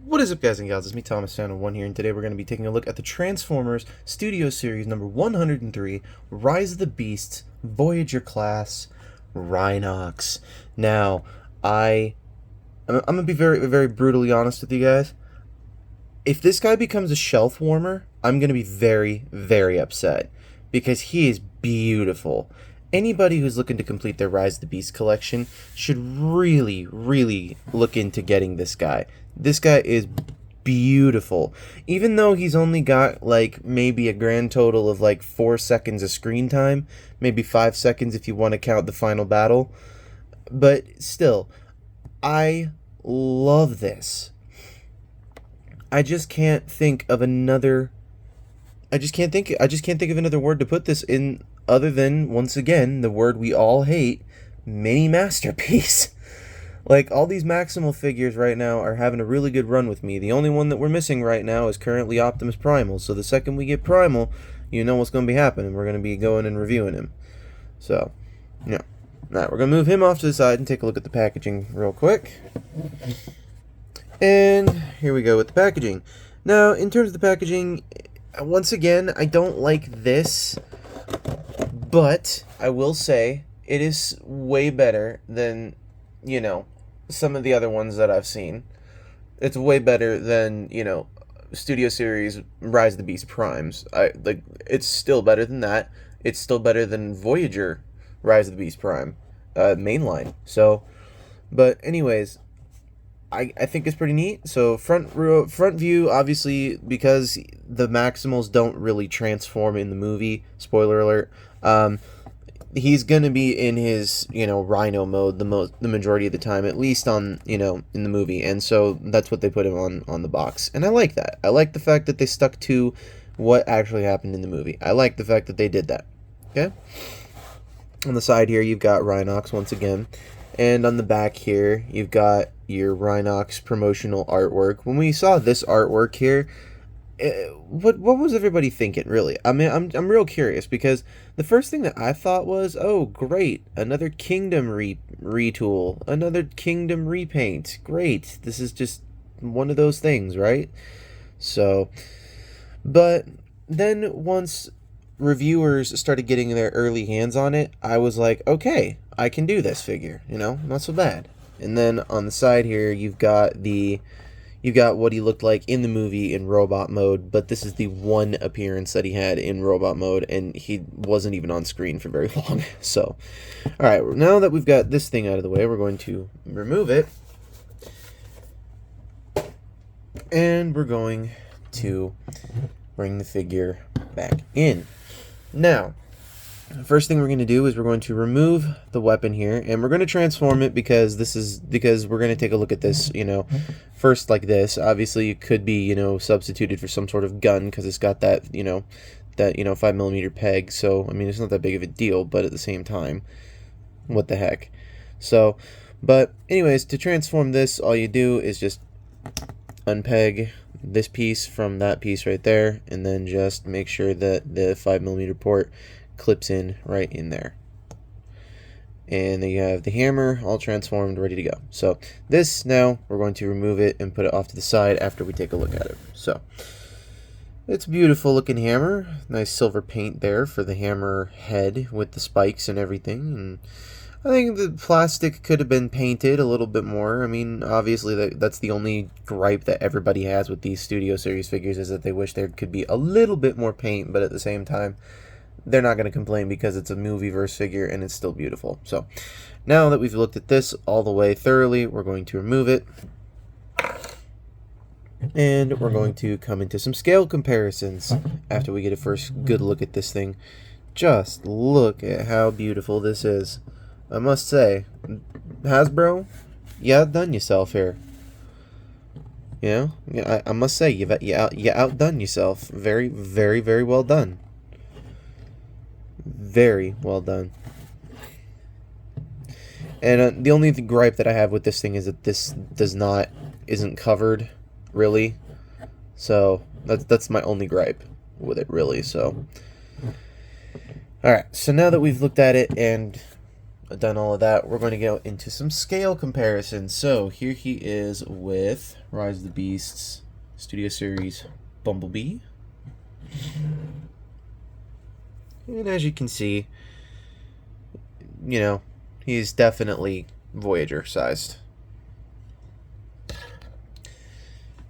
What is up, guys and gals? It's me, Thomas Channel 1 here, and today we're going to be taking a look at the Transformers Studio Series number 103, Rise of the Beasts, Voyager class, Rhinox. Now, I'm going to be very brutally honest with you guys. If this guy becomes a shelf warmer, I'm going to be very upset, because he is beautiful. Anybody who's looking to complete their Rise of the Beast collection should really look into getting this guy. This guy is beautiful. Even though he's only got like maybe a grand total of like 4 seconds of screen time, maybe 5 seconds if you want to count the final battle. But still, I love this. I just can't think of another I just can't think of another word to put this in other than, once again, the word we all hate, mini masterpiece. Like, all these Maximal figures right now are having a really good run with me. The only one that we're missing right now is currently Optimus Primal. So the second we get Primal, you know what's going to be happening. We're going to be going and reviewing him. So, yeah. Now, we're going to move him off to the side and take a look at the packaging real quick. And here we go with the packaging. Now, in terms of the packaging, once again, I don't like this, but I will say it is way better than, you know, some of the other ones that I've seen. It's way better than, you know, Studio Series Rise of the Beast Primes. It's still better than that. It's still better than Voyager Rise of the Beast Prime mainline. So, but anyways, I think it's pretty neat. So front view, obviously, because the Maximals don't really transform in the movie. Spoiler alert. He's gonna be in his, you know, Rhino mode the majority of the time, at least on, you know, in the movie, and so that's what they put him on the box, and I like that. I like the fact that they stuck to what actually happened in the movie. I like the fact that they did that. Okay. On the side here, you've got Rhinox once again, and on the back here, you've got your Rhinox promotional artwork. When we saw this artwork here, what was everybody thinking, really? I mean, I'm real curious, because the first thing that I thought was, oh, great, another Kingdom retool, another Kingdom repaint. Great, this is just one of those things, right? So, but then once reviewers started getting their early hands on it, I was like, okay, I can do this figure, you know, not so bad. And then on the side here, you've got what he looked like in the movie in robot mode, but this is the one appearance that he had in robot mode, and he wasn't even on screen for very long. So, alright, now that we've got this thing out of the way, we're going to remove it, and we're going to bring the figure back in. Now, the first thing we're going to do is we're going to remove the weapon here, and we're going to transform it because we're going to take a look at this, you know, first like this. Obviously, it could be, you know, substituted for some sort of gun because it's got that, you know, 5mm peg. So, I mean, it's not that big of a deal, but at the same time, what the heck. So, but anyways, to transform this, all you do is just unpeg this piece from that piece right there, and then just make sure that the 5mm port clips in right in there, and then you have the hammer all transformed, ready to go. So this, now we're going to remove it and put it off to the side after we take a look at it. So it's a beautiful looking hammer, nice silver paint there for the hammer head with the spikes and everything, and I think the plastic could have been painted a little bit more. I mean, obviously that's the only gripe that everybody has with these Studio Series figures, is that they wish there could be a little bit more paint, but at the same time, they're not going to complain because it's a movie-verse figure and it's still beautiful. So, now that we've looked at this all the way thoroughly, we're going to remove it. And we're going to come into some scale comparisons after we get a first good look at this thing. Just look at how beautiful this is. I must say, Hasbro, you outdone yourself here. You know, I must say, you outdone yourself. Very well done. Very well done. And the only gripe that I have with this thing is that this isn't covered, really. So that's my only gripe with it, really. So, all right. So now that we've looked at it and done all of that, we're going to go into some scale comparisons. So here he is with Rise of the Beasts Studio Series Bumblebee. And as you can see, you know, he's definitely Voyager sized.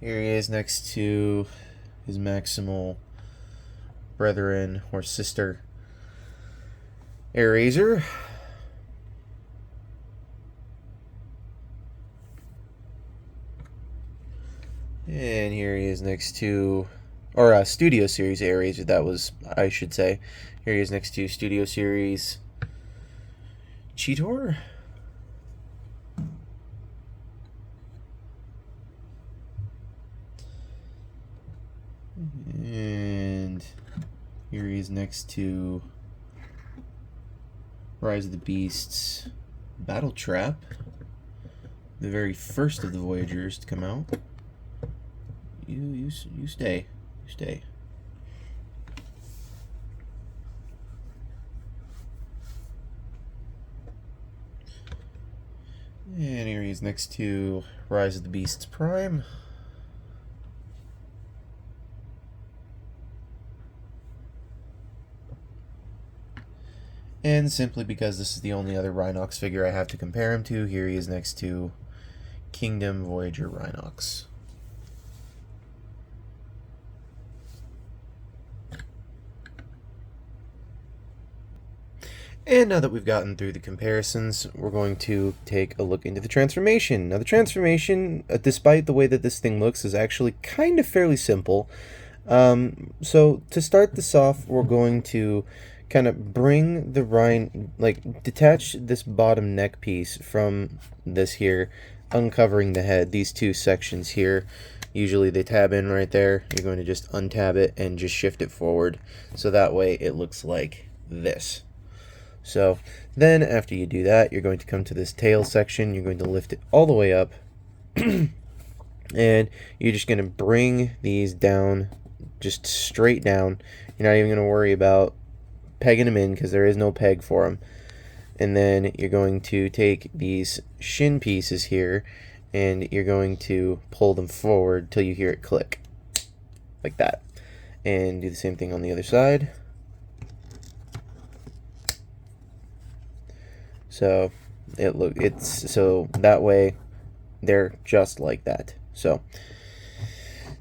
Here he is next to his maximal brethren or sister, Eraser. And here he is next to, or Studio Series Eraser, that was, I should say. Here he is next to Studio Series Cheetor. And here he is next to Rise of the Beasts Battle Trap, the very first of the Voyagers to come out. You stay. You stay. And here he is next to Rise of the Beasts Prime. And simply because this is the only other Rhinox figure I have to compare him to, here he is next to Kingdom Voyager Rhinox. And now that we've gotten through the comparisons, we're going to take a look into the transformation. Now the transformation, despite the way that this thing looks, is actually kind of fairly simple. So to start this off, we're going to kind of bring the detach this bottom neck piece from this here, uncovering the head, these two sections here. Usually they tab in right there. You're going to just untab it and just shift it forward, so that way it looks like this. So then after you do that, you're going to come to this tail section. You're going to lift it all the way up and you're just going to bring these down, just straight down. You're not even going to worry about pegging them in because there is no peg for them. And then you're going to take these shin pieces here and you're going to pull them forward till you hear it click like that, and do the same thing on the other side. So so that way they're just like that. So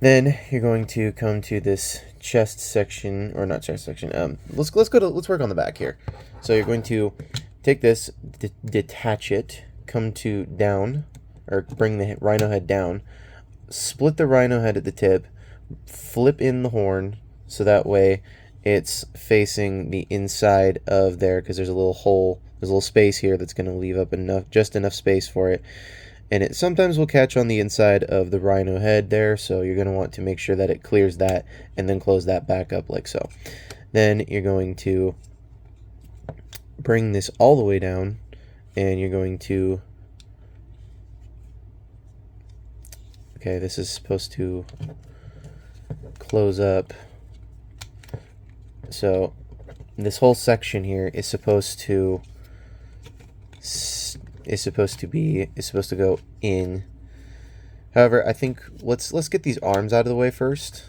then you're going to come to this chest section, or not chest section. Let's work on the back here. So you're going to take this, detach it, come to down, or bring the rhino head down, split the rhino head at the tip, flip in the horn, so that way it's facing the inside of there, because there's a little hole. There's a little space here that's going to leave up just enough space for it. And it sometimes will catch on the inside of the rhino head there, so you're going to want to make sure that it clears that and then close that back up like so. Then you're going to bring this all the way down, and you're going to, okay, this is supposed to close up. So this whole section here is supposed to go in. However, I think let's get these arms out of the way first.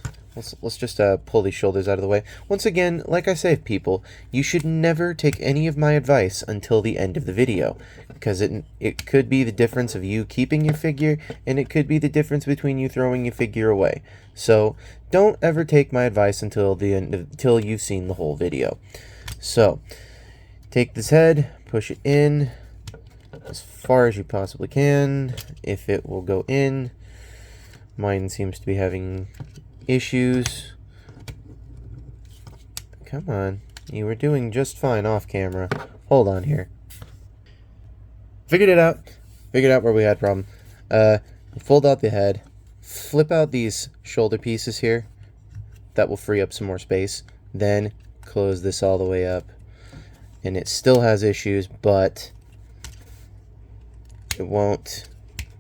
Let's just pull these shoulders out of the way. Once again, like I say, people, you should never take any of my advice until the end of the video, because it could be the difference of you keeping your figure, and it could be the difference between you throwing your figure away. So don't ever take my advice until the end, until you've seen the whole video. So take this head, push it in as far as you possibly can, if it will go in. Mine seems to be having issues. Come on, you were doing just fine off camera. Hold on here. Figured out where we had a problem. Fold out the head, flip out these shoulder pieces here. That will free up some more space. Then close this all the way up, and it still has issues, but it won't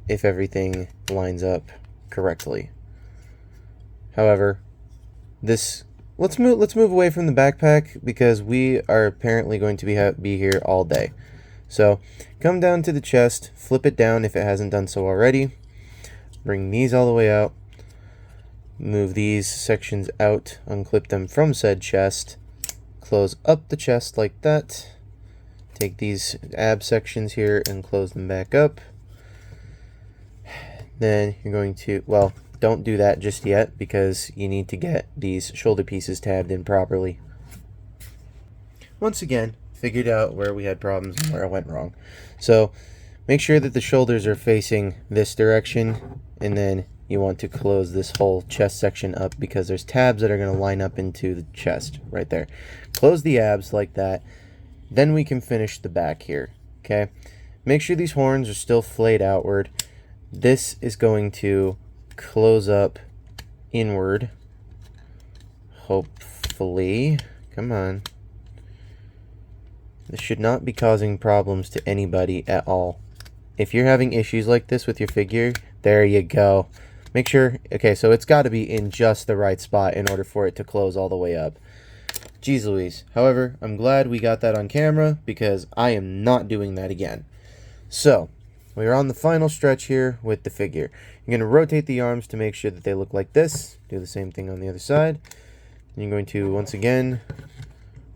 if everything lines up correctly. However, let's move away from the backpack, because we are apparently going to be here all day. So come down to the chest, flip it down if it hasn't done so already, bring these all the way out, move these sections out, unclip them from said chest, close up the chest like that, take these ab sections here and close them back up. Then you're going to, well, don't do that just yet because you need to get these shoulder pieces tabbed in properly. Once again, figured out where we had problems and where I went wrong. So make sure that the shoulders are facing this direction, and then you want to close this whole chest section up because there's tabs that are going to line up into the chest right there. Close the abs like that. Then we can finish the back here. Okay. Make sure these horns are still flayed outward. This is going to close up inward. Hopefully. Come on. This should not be causing problems to anybody at all. If you're having issues like this with your figure, there you go. Make sure, okay, so it's got to be in just the right spot in order for it to close all the way up. Jeez Louise. However, I'm glad we got that on camera because I am not doing that again. So, we're on the final stretch here with the figure. You're going to rotate the arms to make sure that they look like this. Do the same thing on the other side. And you're going to, once again,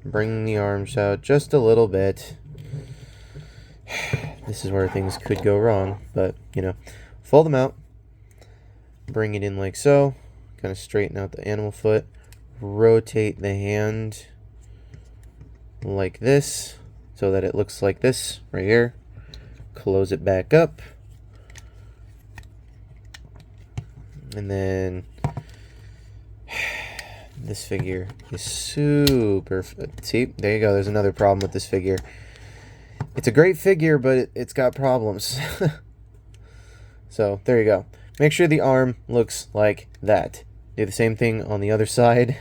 bring the arms out just a little bit. This is where things could go wrong, but, you know, fold them out. Bring it in like so. Kind of straighten out the animal foot. Rotate the hand like this so that it looks like this right here. Close it back up. And then this figure is super... See, there you go. There's another problem with this figure. It's a great figure, but it's got problems. So, there you go. Make sure the arm looks like that. Do the same thing on the other side.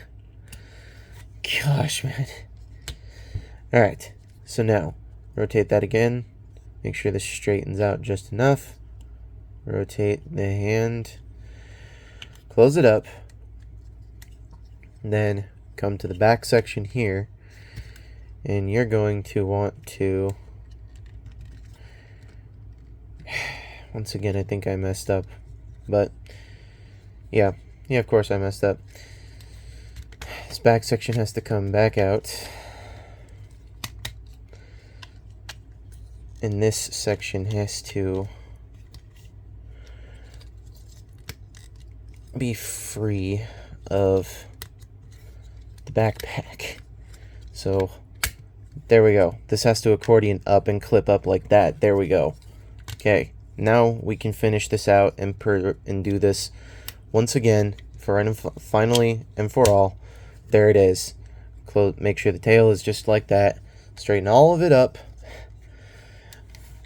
Gosh, man. Alright, so now, rotate that again. Make sure this straightens out just enough. Rotate the hand. Close it up. And then come to the back section here. And you're going to want to... Once again, I think I messed up. But, yeah, of course I messed up. This back section has to come back out. And this section has to be free of the backpack. So, there we go. This has to accordion up and clip up like that. There we go. Okay. Now we can finish this out and do this once again finally and for all. There it is. Make sure the tail is just like that. Straighten all of it up.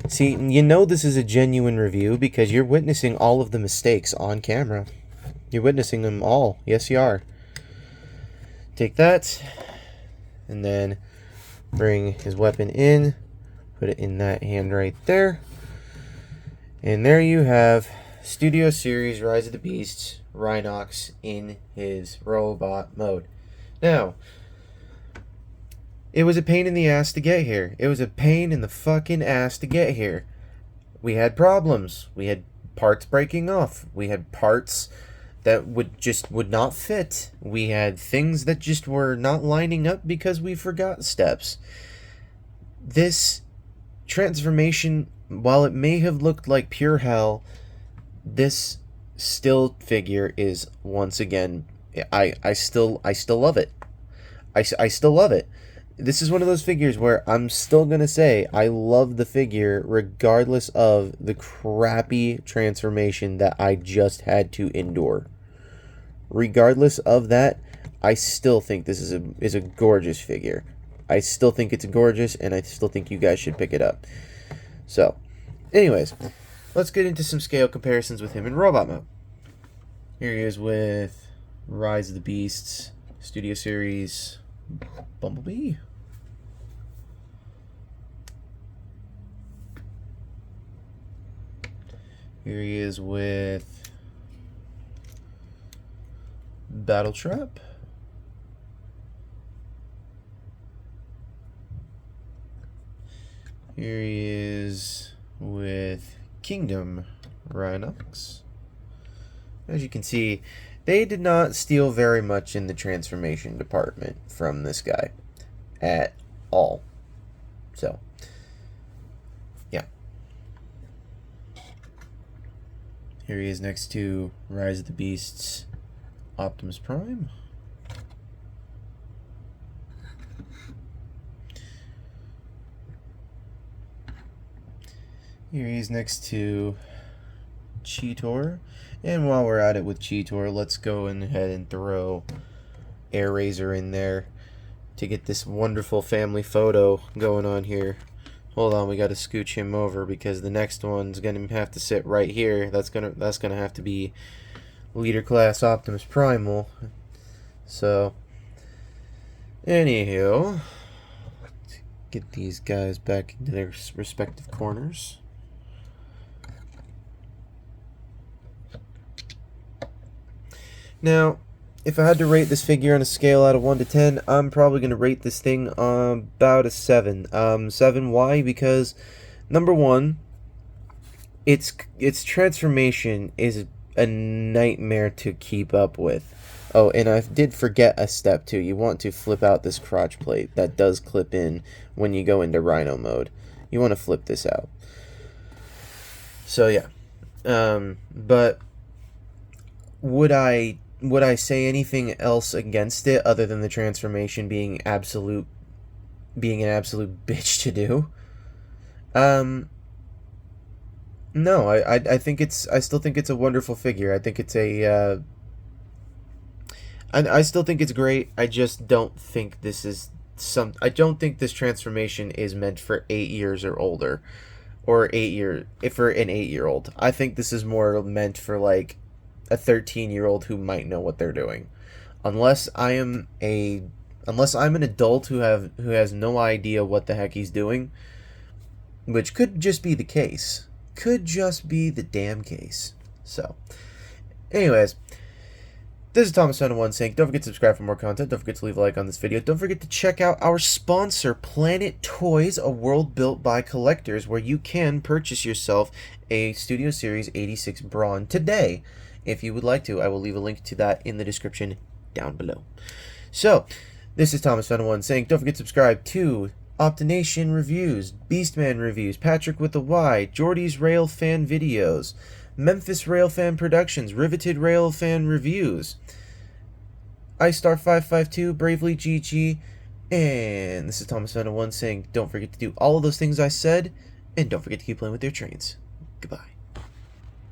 See, you know this is a genuine review because you're witnessing all of the mistakes on camera. You're witnessing them all. Yes, you are. Take that and then bring his weapon in. Put it in that hand right there. And there you have Studio Series Rise of the Beasts Rhinox in his robot mode. Now, it was a pain in the ass to get here. It was a pain in the fucking ass to get here. We had problems. We had parts breaking off. We had parts that would not fit. We had things that just were not lining up because we forgot steps. This transformation, while it may have looked like pure hell, this still figure is, once again, I still love it. I still love it. This is one of those figures where I'm still gonna say I love the figure regardless of the crappy transformation that I just had to endure. Regardless of that, I still think this is a gorgeous figure. I still think it's gorgeous, and I still think you guys should pick it up. So, anyways, let's get into some scale comparisons with him in robot mode. Here he is with Rise of the Beasts Studio Series Bumblebee. Here he is with Battle Trap. Here he is with Kingdom Rhinox. As you can see, they did not steal very much in the transformation department from this guy at all. So, yeah. Here he is next to Rise of the Beasts Optimus Prime. Here he's next to Cheetor. And while we're at it with Cheetor, let's go ahead and throw Air Razor in there to get this wonderful family photo going on here. Hold on, we got to scooch him over because the next one's gonna have to sit right here. That's gonna have to be Leader Class Optimus Primal. So, anywho, let's get these guys back into their respective corners. Now, if I had to rate this figure on a scale out of 1 to 10, I'm probably going to rate this thing about a 7. 7, why? Because, number one, its transformation is a nightmare to keep up with. Oh, and I did forget a step, too. You want to flip out this crotch plate. That does clip in when you go into Rhino mode. You want to flip this out. So, yeah. But would I say anything else against it other than the transformation being an absolute bitch to do? No, I still think it's a wonderful figure. I think it's I still think it's great. I just don't think this is I don't think this transformation is meant for 8 years or older, or for an 8-year-old. I think this is more meant for like a 13-year-old who might know what they're doing. Unless I'm an adult who has no idea what the heck he's doing, which could just be the case. Could just be the damn case. So, anyways, this is Thomas101 saying, don't forget to subscribe for more content. Don't forget to leave a like on this video. Don't forget to check out our sponsor, Planet Toys, a world built by collectors, where you can purchase yourself a Studio Series 86 Brawn today. If you would like to, I will leave a link to that in the description down below. So, this is Thomas101 saying, don't forget to subscribe to Optination Reviews, Beastman Reviews, Patrick with a Y, Jordy's Railfan Videos, Memphis Railfan Productions, Riveted Railfan Reviews, iStar552, Bravely GG, and this is Thomas101 saying, don't forget to do all of those things I said, and don't forget to keep playing with your trains. Goodbye.